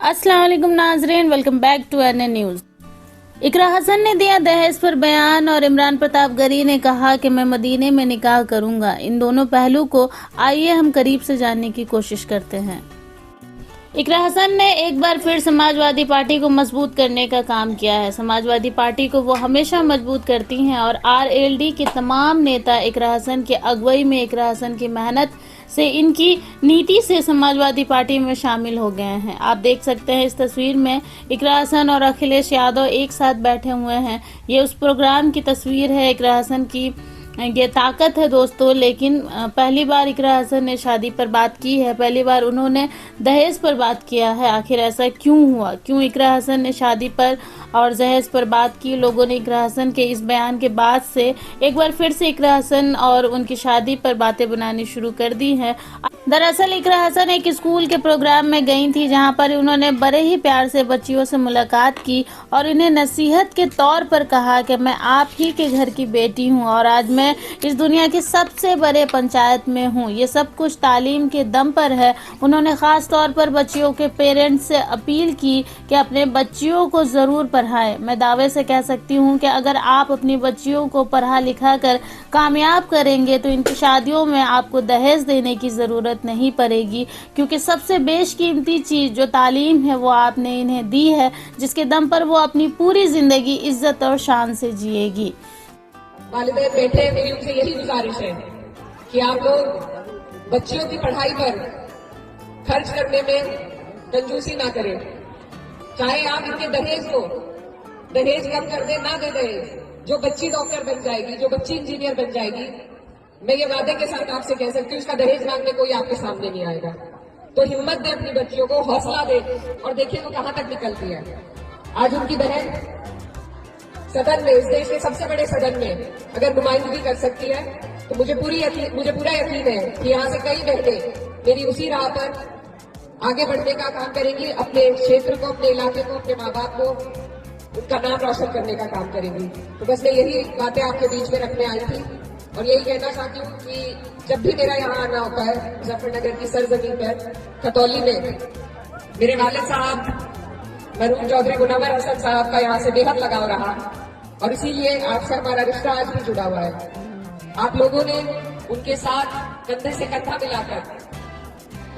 अस्सलाम वालेकुम नाजरीन, welcome back to N news. Iqra Hasan ने दिया दहेज पर बयान और इमरान प्रताप गरी ने कहा कि मैं मदीने में निकाह करूंगा। इन दोनों पहलू को आइए हम करीब से जानने की कोशिश करते हैं। इकरा हसन ने एक बार फिर समाजवादी पार्टी को मजबूत करने का काम किया है। समाजवादी पार्टी को वो हमेशा मजबूत करती हैं और आरएलडी के तमाम नेता इकरा हसन के अगुवाई में, इकरा हसन की मेहनत से, इनकी नीति से समाजवादी पार्टी में शामिल हो गए हैं। आप देख सकते हैं इस तस्वीर में इकरा हसन और अखिलेश यादव एक साथ बैठे हुए हैं। ये उस प्रोग्राम की तस्वीर है। इकरा हसन की ये ताकत है दोस्तों। लेकिन पहली बार इकरा हसन ने शादी पर बात की है, पहली बार उन्होंने दहेज पर बात किया है। आखिर ऐसा क्यों हुआ? क्यों इकरा हसन ने शादी पर और दहेज पर बात की? लोगों ने इकरा हसन के इस बयान के बाद से एक बार फिर से इकरा हसन और उनकी शादी पर बातें बनानी शुरू कर दी हैं। दरअसल इकरा हसन एक स्कूल के प्रोग्राम में गई थी, जहां पर उन्होंने बड़े ही प्यार से बच्चियों से मुलाकात की और इन्हें नसीहत के तौर पर कहा कि मैं आप ही के घर की बेटी हूं और आज मैं इस दुनिया के सबसे बड़े पंचायत में हूं। ये सब कुछ तालीम के दम पर है। उन्होंने खास तौर पर बच्चियों के पेरेंट्स से अपील की कि अपने बच्चियों को जरूर पढ़ाएं। मैं दावे से कह सकती हूं कि अगर आप अपनी बच्चियों को पढ़ा लिखा कर कामयाब करेंगे तो इनकी शादियों में आपको दहेज देने की जरूरत नहीं पड़ेगी, क्योंकि सबसे बेशकीमती चीज जो तालीम है वो आपने इन्हें दी है, जिसके दम पर वो अपनी पूरी जिंदगी इज्जत और शान से जिएगी। वालिदैन बेटे, मेरी उनसे यही गुजारिश है कि आप लोग बच्चियों की पढ़ाई पर खर्च करने में कंजूसी ना करें। चाहे आप इनके दहेज कम कर दे, ना दे दहेज। जो बच्ची डॉक्टर बन जाएगी, जो बच्ची इंजीनियर बन जाएगी, मैं ये वादे के साथ आपसे कह सकती हूँ, उसका दहेज मांगने कोई आपके सामने नहीं आएगा। तो हिम्मत दे अपनी बच्चियों को, हौसला दे और देखिए वो कहां तक निकलती है। आज उनकी बहन सदन में, इस देश के सबसे बड़े सदन में अगर नुमाइंदगी कर सकती है तो मुझे पूरा यकीन है कि यहाँ से कई बहनें मेरी उसी राह पर आगे बढ़ने का काम करेंगी, अपने क्षेत्र को, अपने इलाके को, अपने माँ बाप को, उनका नाम रोशन करने का काम करेंगी। तो बस मैं यही बातें आपके बीच में रखने आई थी और यही कहना चाहती हूँ कि जब भी मेरा यहाँ आना होता है मुजफ्फरनगर की सरजमीन पर, खतौली में, मेरे वालिद साहब मरहूम चौधरी मुनव्वर हसन साहब का यहाँ से बेहद लगाव रहा और इसीलिए आपसे हमारा रिश्ता आज भी जुड़ा हुआ है। आप लोगों ने उनके साथ कंधे से कंधा मिलाकर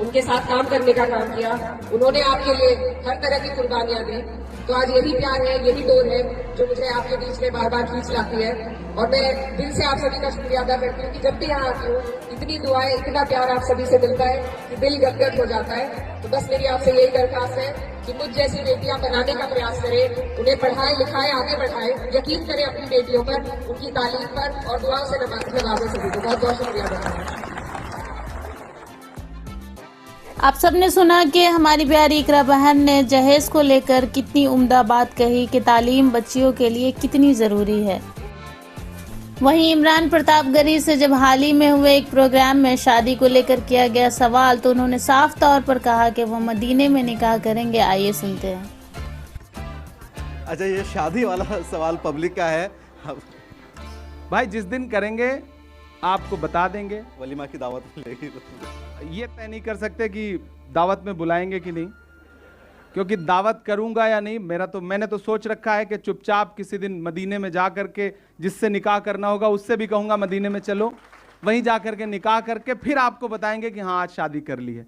उनके साथ काम करने का काम किया। उन्होंने आपके लिए हर तरह की कुर्बानियां दी। तो आज यही प्यार है, यही डोर है जो मुझे आपके बीच में बार बार खींच लाती है और मैं दिल से आप सभी का शुक्रिया अदा करती हूँ कि जब भी यहाँ आती हूँ इतनी दुआएं, इतना प्यार आप सभी से मिलता है कि दिल गदगद हो जाता है। तो बस मेरी आपसे यही दरखास्त है कि मुझ जैसी बेटियां बनाने का प्रयास करें, उन्हें पढ़ाएं लिखाएं, आगे बढ़ाएं, यकीन करें अपनी बेटियों पर, उनकी तालीम पर और दुआओं से नवाजें सभी को। बहुत बहुत शुक्रिया अदा करता हूं। आप सबने सुना कि हमारी प्यारी इकरा बहन ने दहेज को लेकर कितनी उम्दा बात कही कि तालीम बच्चियों के लिए कितनी ज़रूरी है। वहीं इमरान प्रताप गरी से जब हाल ही में हुए एक प्रोग्राम में शादी को लेकर किया गया सवाल तो उन्होंने साफ तौर पर कहा कि वो मदीने में निकाह करेंगे। आइए सुनते हैं। अच्छा, ये शादी वाला सवाल पब्लिक का है भाई। जिस दिन करेंगे आपको बता देंगे। वलीमा की दावत मिलेगी तो ये तय नहीं कर सकते कि दावत में बुलाएंगे कि नहीं, क्योंकि दावत करूंगा या नहीं मैंने तो सोच रखा है कि चुपचाप किसी दिन मदीने में जा करके जिससे निकाह करना होगा उससे भी कहूंगा मदीने में चलो, वहीं जा करके निकाह करके फिर आपको बताएंगे कि हाँ आज शादी कर ली है।